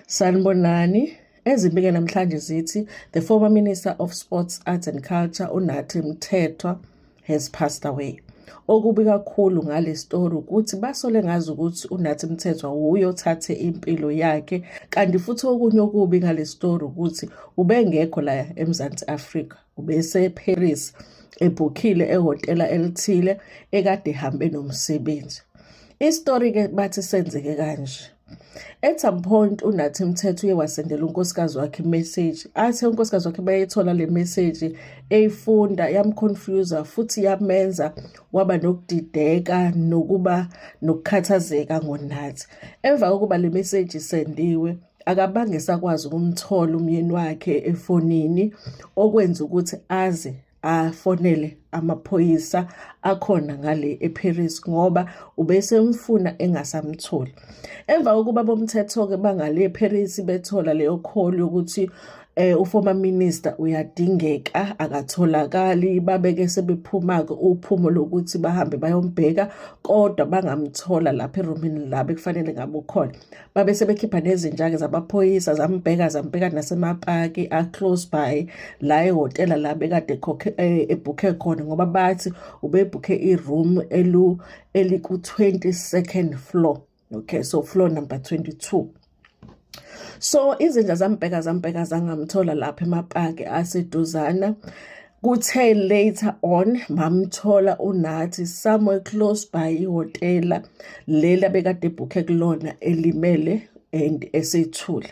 Sanibonani. Ezibike namhlanje zithi the former Minister of Sports, Arts and Culture uNathi Mthethwa has passed away. Okubi kakhulu ngale story ukuthi basole ngazi ukuthi uNathi Mthethwa uyothathe impilo yakhe, kanti futhi okunye okubi ngale story ukuthi ubengekho la eMzansi Afrika, ubese Paris ebhukhile ehotela elithile ekade hambe nomsebenzi. Istory ke bathi senzeke kanje. At some point uNathi Mthethwa uye wasendela unkosikazi wakhe message. Athe unkosikazi wakhe bayithola le message eyifunda yamconfuse futhi yamenza waba nokudideka nokuba nokukhathazeka ngoNathi. Emva kokuba le message isendiwe akabange sakwazi ukumthola umyeni wakhe efonini, okwenza ukuthi aze afonele amaphoyisa akhona ngale eParis ngoba ubesemfuna engasamtholi. Emva kokuba bomthetho-ke bangale eParis bethola leyo call yokuthi uformer minister uyadingeka akatholakali, babeke sebephuma-ke uphumo lokuthi bahambe bayombheka kodwa bangamthola lapha erumini labo ekufanele ngabe ukhona. Babe sebekhipha nezinjake zamaphoyisa zambheka nasemapaki a-close by la ehotela la bekade ebhukhe khona ngoba bathi ubebhukhe i-room eliku-22nd floor. Okay, so floor number 22. So izinja zambheka zangamthola lapha emapaki aseduzana. Kuthe later on mamthola uNathi somewhere close by ihotela lela bekade ebhukhe kulona elimele and esethule.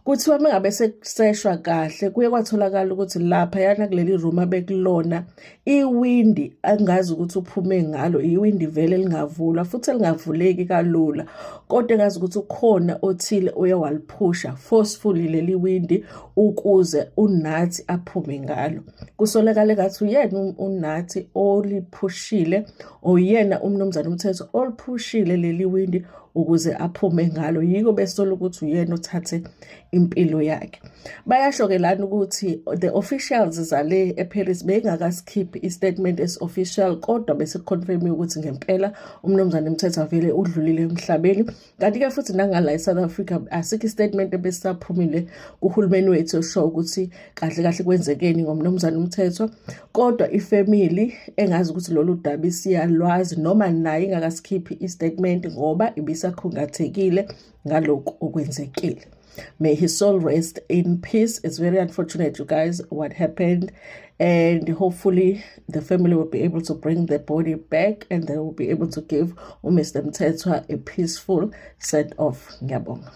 Kuthiwa mengabe seshwa kahle kuye kwatholakala ukuthi lapha yana kuleli room abekulona iwindi angazi ukuthi uphume ngalo, iwindi vele lingavulwa futhi lingavuleki kalula, kodwa ngazi ukuthi ukhona othile oye waliphusha forcefully leli windi ukuze uNathi aphume ngalo. Kusolakala ngathi uyena uNathi oliphushile, oyena umnumzana Mthethwa oliphushile leli windi ukuze aphume ngalo, yiko besola ukuthi uyena othathe impilo yakhe. Bayasho-ke lana ukuthi the officials zale eParis bengakaskipi istatement esi-official kodwa bese confirm ukuthi ngempela umnumzana Mthethwa vele udlulile emhlabeni. Kanti-ke futhi nangala eSouth Africa asikho istatement ebesisaphumile kuhulumeni wethu osho ukuthi kahle kahle kwenzekeni ngomnumzana Mthethwa, kodwa ifamily engazi ukuthi lolu daba siyalwazi noma naye ingakaskipi istatement ngoba ibisakhungathekile ngalokho okwenzekile. May his soul rest in peace. It's very unfortunate, you guys, what happened. And hopefully the family will be able to bring the body back and they will be able to give Mr. Mthethwa a peaceful send-off. Ngiyabonga.